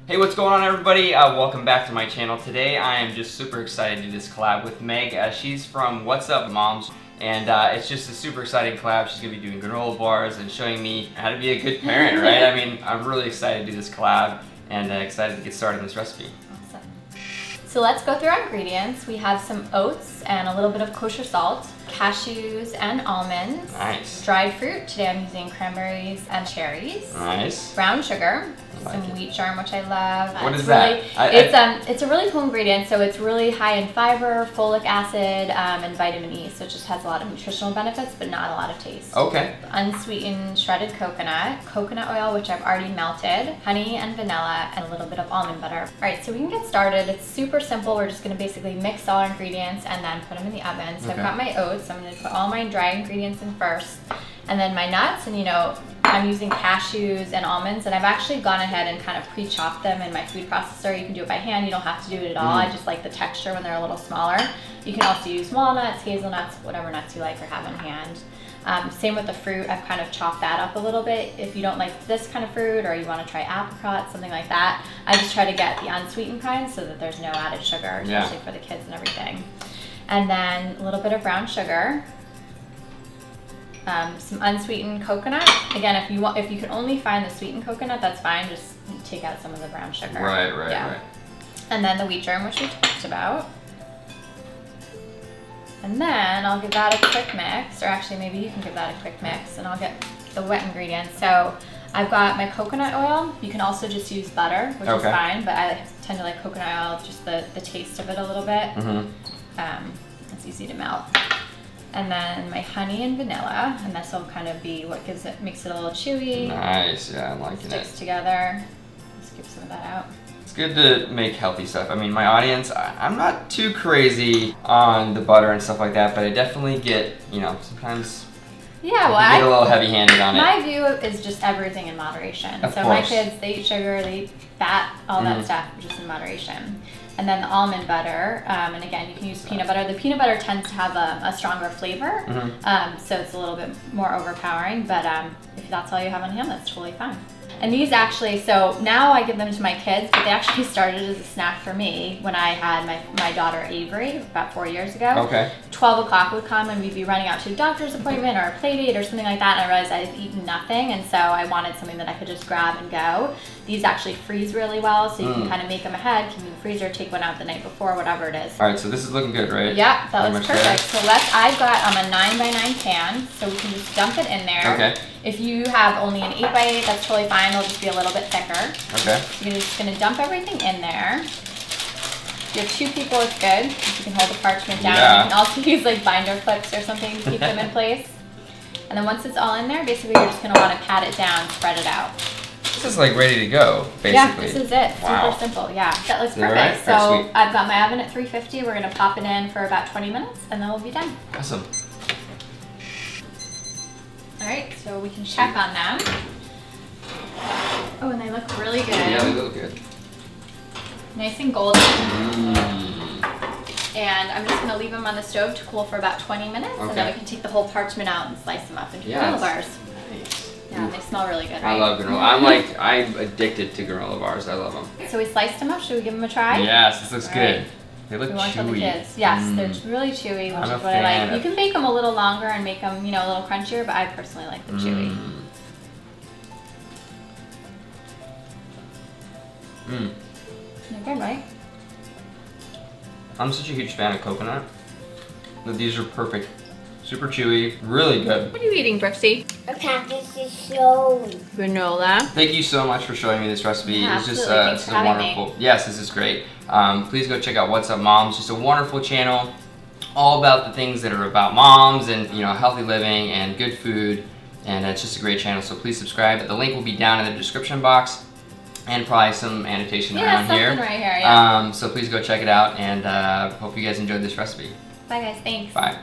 Hey, what's going on, everybody? Welcome back to my channel. Today I am just super excited to do this collab with Meg. She's from What's Up Moms, and it's just a super exciting collab. She's gonna be doing granola bars and showing me how to be a good parent, right? I mean, I'm really excited to do this collab and excited to get started in this recipe. Awesome. So let's go through our ingredients. We have some oats and a little bit of kosher salt, cashews and almonds. Nice. Dried fruit. Today I'm using cranberries and cherries. Nice. Brown sugar. Like some it. wheat germ, which I love. What is really, that? It's a really cool ingredient. So it's really high in fiber, folic acid, and vitamin E. So it just has a lot of nutritional benefits, but not a lot of taste. Okay. Unsweetened shredded coconut oil, which I've already melted, honey and vanilla, and a little bit of almond butter. All right, so we can get started. It's super simple. We're just gonna basically mix all our ingredients and then put them in the oven. So I've got my oats. I'm gonna put all my dry ingredients in first, and then my nuts, and I'm using cashews and almonds, and I've actually gone ahead and kind of pre-chopped them in my food processor. You can do it by hand. You don't have to do it at all. I just like the texture when they're a little smaller. You can also use walnuts, hazelnuts, whatever nuts you like or have in hand. Same with the fruit. I've kind of chopped that up a little bit. If you don't like this kind of fruit or you want to try apricots, something like that, I just try to get the unsweetened kind so that there's no added sugar, especially for the kids and everything. And then a little bit of brown sugar. Some unsweetened coconut. Again, if you can only find the sweetened coconut, that's fine. Just take out some of the brown sugar. Right. And then the wheat germ, which we talked about. And then I'll give that a quick mix, or actually maybe you can give that a quick mix, and I'll get the wet ingredients. So I've got my coconut oil. You can also just use butter, which is fine, but I tend to like coconut oil, just the taste of it a little bit. It's easy to melt. And then my honey and vanilla, and this will kind of be what makes it a little chewy. Nice, yeah, I'm liking it. Sticks together. Let's skip some of that out. It's good to make healthy stuff. I mean, my audience, I'm not too crazy on the butter and stuff like that, but I definitely get, sometimes I get a little heavy-handed on it. My view is just everything in moderation. Of course. My kids, they eat sugar, they eat fat, all that stuff, just in moderation. And then the almond butter, and again, you can use peanut butter. The peanut butter tends to have a stronger flavor, so it's a little bit more overpowering, but if that's all you have on hand, that's totally fine. And these actually, so now I give them to my kids, but they actually started as a snack for me when I had my daughter Avery about 4 years ago. Okay. 12 o'clock would come and we'd be running out to a doctor's appointment or a play date or something like that, and I realized I had eaten nothing, and so I wanted something that I could just grab and go. These actually freeze really well, so you can kind of make them ahead, keep them in the freezer, take one out the night before, whatever it is. All right, so this is looking good, right? Yeah, that looks perfect. So I've got a 9x9 pan, so we can just dump it in there. Okay. If you have only an 8x8, that's totally fine. It'll just be a little bit thicker. Okay. You're just gonna dump everything in there. If you have 2 people, it's good. You can hold the parchment down. Yeah. You can also use like binder clips or something to keep them in place. And then once it's all in there, basically you're just gonna want to pat it down, spread it out. This is like ready to go, basically. Yeah, this is it. Wow. Super simple. Yeah, that looks perfect. Right? So Sweet. I've got my oven at 350. We're gonna pop it in for about 20 minutes, and then we'll be done. Awesome. All right, so we can check on them. Oh, and they look really good. Yeah, they look good. Nice and golden. And I'm just gonna leave them on the stove to cool for about 20 minutes, and then we can take the whole parchment out and slice them up into granola bars. Nice. Yeah, they smell really good, right? I love granola. I'm addicted to granola bars. I love them. So we sliced them up. Should we give them a try? Yes, this looks good. Right. They look We want to tell the chewy. kids. Yes, they're really chewy, which is what I like. You can bake them a little longer and make them, a little crunchier, but I personally like the chewy. They're good, right? I'm such a huge fan of coconut. These are perfect. Super chewy, really good. What are you eating, Brooksy? A package of Chewy. Granola. Thank you so much for showing me this recipe. Yeah, It's just Thanks this for is having wonderful. Yes, this is great. Please go check out What's Up Moms. Just a wonderful channel, all about the things that are about moms and healthy living and good food. And it's just a great channel. So please subscribe. The link will be down in the description box, and probably some annotation around here. Right here. Yeah. So please go check it out, and hope you guys enjoyed this recipe. Bye, guys. Thanks. Bye.